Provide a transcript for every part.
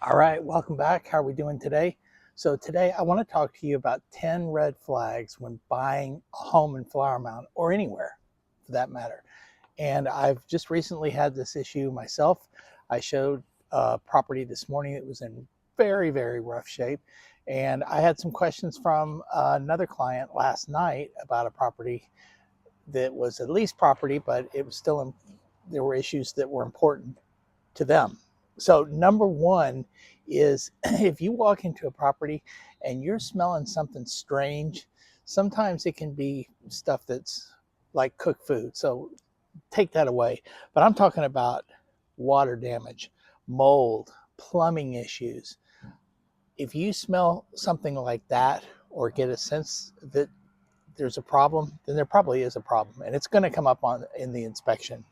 All right, welcome back. How are we doing today? So today I want to talk to you about 10 red flags when buying a home in Flower Mound or anywhere for that matter. And I've just recently had this issue myself. I showed a property this morning that was in very, very rough shape. And I had some questions from another client last night about a property that was a lease property, but it was still there were issues that were important to them. So number one is if you walk into a property and you're smelling something strange, sometimes it can be stuff that's like cooked food. So take that away. But I'm talking about water damage, mold, plumbing issues. If you smell something like that or get a sense that there's a problem, then there probably is a problem and it's going to come up on in the inspection.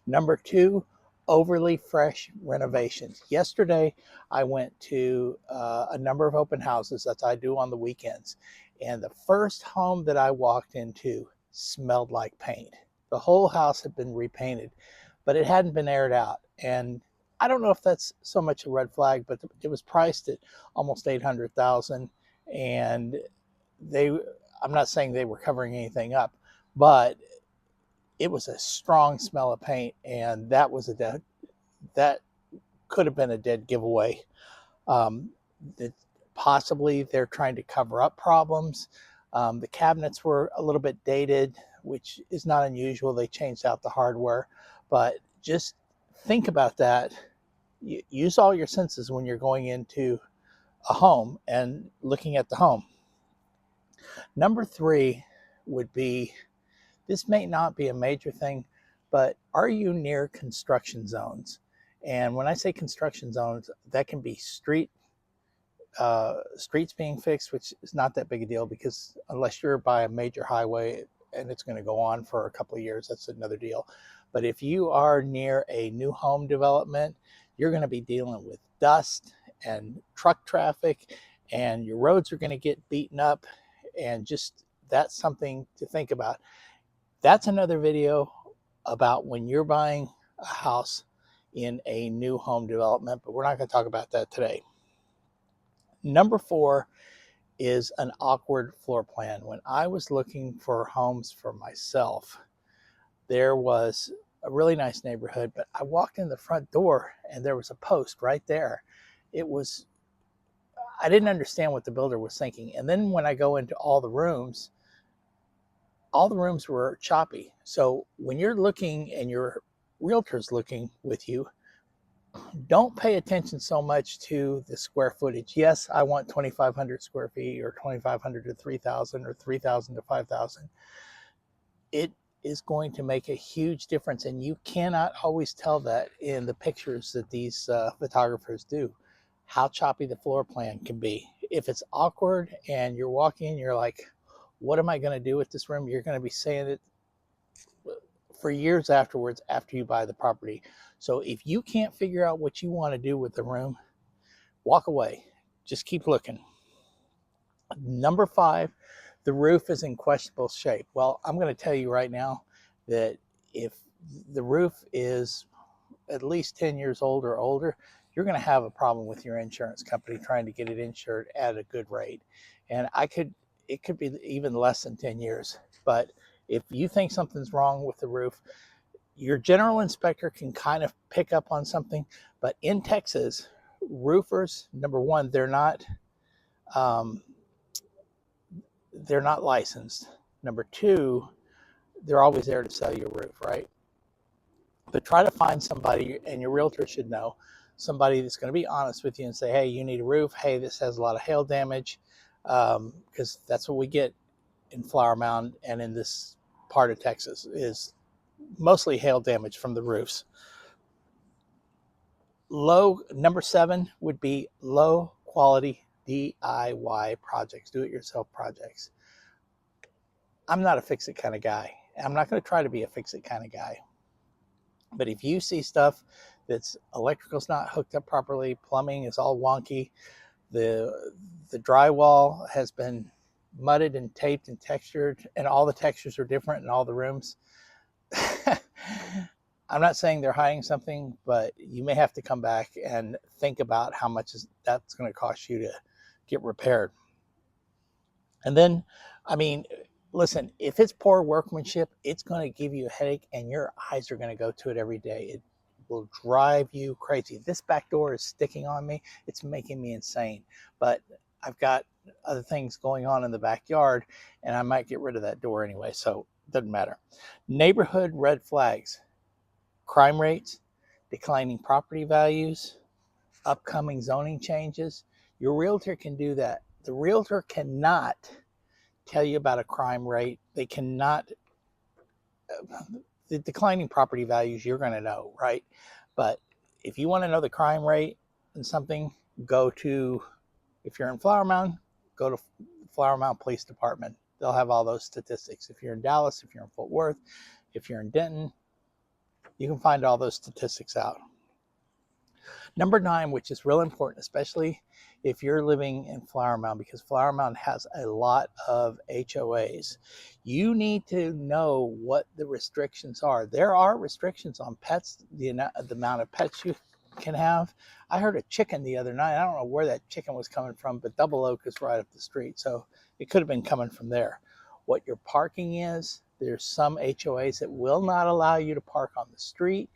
Number two, overly fresh renovations. Yesterday, I went to a number of open houses that I do on the weekends. And the first home that I walked into smelled like paint. The whole house had been repainted, but it hadn't been aired out. And I don't know if that's so much a red flag, but it was priced at almost 800,000. And I'm not saying they were covering anything up, but it was a strong smell of paint, and that could have been a dead giveaway. Um, that possibly they're trying to cover up problems. The cabinets were a little bit dated, which is not unusual. They changed out the hardware, but just think about that. Use all your senses when you're going into a home and looking at the home. Number three would be, this may not be a major thing, but are you near construction zones? And when I say construction zones, that can be streets being fixed, which is not that big a deal because unless you're by a major highway and it's going to go on for a couple of years, that's another deal. But if you are near a new home development, you're going to be dealing with dust and truck traffic, and your roads are going to get beaten up, and just that's something to think about. That's another video about when you're buying a house in a new home development, but we're not going to talk about that today. Number four is an awkward floor plan. When I was looking for homes for myself, there was a really nice neighborhood, but I walked in the front door and there was a post right there. I didn't understand what the builder was thinking. And then when I go into all the rooms were choppy. So when you're looking and your realtor's looking with you, don't pay attention so much to the square footage. Yes, I want 2,500 square feet or 2,500 to 3,000 or 3,000 to 5,000. It is going to make a huge difference, and you cannot always tell that in the pictures that these photographers do, how choppy the floor plan can be. If it's awkward and you're walking, you're like, what am I going to do with this room? You're going to be saying it for years afterwards after you buy the property. So if you can't figure out what you want to do with the room, walk away. Just keep looking. Number five, the roof is in questionable shape. Well, I'm going to tell you right now that if the roof is at least 10 years old or older, you're going to have a problem with your insurance company trying to get it insured at a good rate. And it could be even less than 10 years. But if you think something's wrong with the roof, your general inspector can kind of pick up on something. But in Texas, roofers, number one, um, they're not licensed. Number two, they're always there to sell you a roof, right? But try to find somebody, and your realtor should know, somebody that's going to be honest with you and say, hey, you need a roof. Hey, this has a lot of hail damage, because that's what we get in Flower Mound and in this part of Texas is mostly hail damage from the roofs. Number seven would be low quality DIY projects, do it yourself projects. I'm not a fix it kind of guy. I'm not going to try to be a fix it kind of guy. But if you see stuff that's electrical's not hooked up properly, plumbing is all wonky, the drywall has been mudded and taped and textured, and all the textures are different in all the rooms, I'm not saying they're hiding something, but you may have to come back and think about how much that's going to cost you to get repaired. And then, I mean, listen, if it's poor workmanship, it's going to give you a headache and your eyes are going to go to it every day. It will drive you crazy. This back door is sticking on me. It's making me insane. But I've got other things going on in the backyard and I might get rid of that door anyway. So it doesn't matter. Neighborhood red flags: crime rates, declining property values, upcoming zoning changes. Your realtor can do that. The realtor cannot tell you about a crime rate. They cannot, the declining property values, you're going to know, right? But if you want to know the crime rate and something, go to, if you're in Flower Mound, go to Flower Mound Police Department. They'll have all those statistics. If you're in Dallas, if you're in Fort Worth, if you're in Denton, you can find all those statistics out. Number 9, which is real important, especially if you're living in Flower Mound, because Flower Mound has a lot of HOAs. You need to know what the restrictions are. There are restrictions on pets, the amount of pets you can have. I heard a chicken the other night. I don't know where that chicken was coming from, but Double Oak is right up the street, so it could have been coming from there. What your parking is, there's some HOAs that will not allow you to park on the street.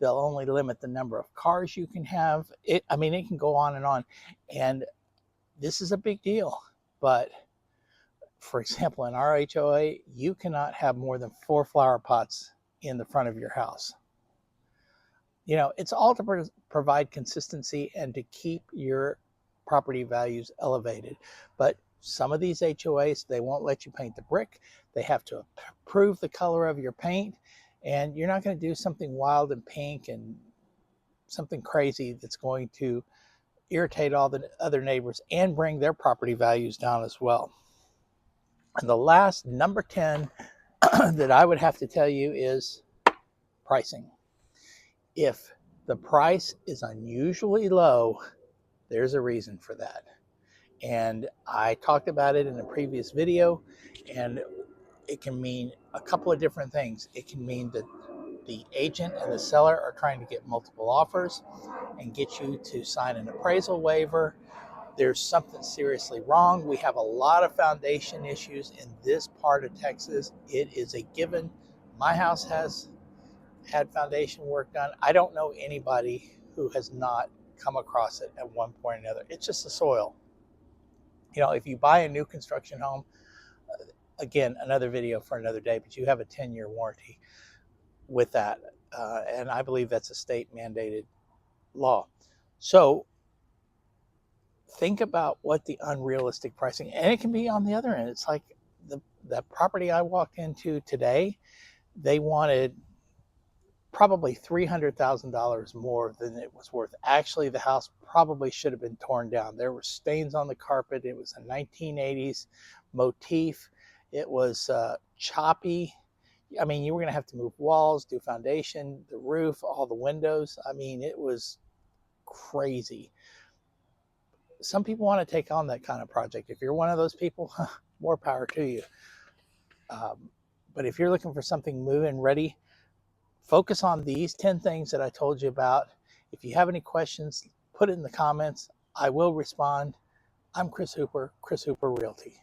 They'll only limit the number of cars you can have. It can go on. And this is a big deal. But for example, in our HOA, you cannot have more than 4 flower pots in the front of your house. You know, it's all to provide consistency and to keep your property values elevated. But some of these HOAs, they won't let you paint the brick. They have to approve the color of your paint. And you're not going to do something wild and pink and something crazy that's going to irritate all the other neighbors and bring their property values down as well. And the last, number 10, that I would have to tell you is pricing. If the price is unusually low, there's a reason for that. And I talked about it in a previous video, and it can mean a couple of different things. It can mean that the agent and the seller are trying to get multiple offers and get you to sign an appraisal waiver. There's something seriously wrong. We have a lot of foundation issues in this part of Texas. It is a given. My house has had foundation work done. I don't know anybody who has not come across it at one point or another. It's just the soil. You know, if you buy a new construction home, again, another video for another day, but you have a 10-year warranty with that. And I believe that's a state mandated law. So think about what the unrealistic pricing, and it can be on the other end. It's like the property I walked into today, they wanted probably $300,000 more than it was worth. Actually, the house probably should have been torn down. There were stains on the carpet. It was a 1980s motif. It was choppy. I mean, you were going to have to move walls, do foundation, the roof, all the windows. I mean, it was crazy. Some people want to take on that kind of project. If you're one of those people, more power to you. But if you're looking for something move-in ready, focus on these 10 things that I told you about. If you have any questions, put it in the comments. I will respond. I'm Chris Hooper, Chris Hooper Realty.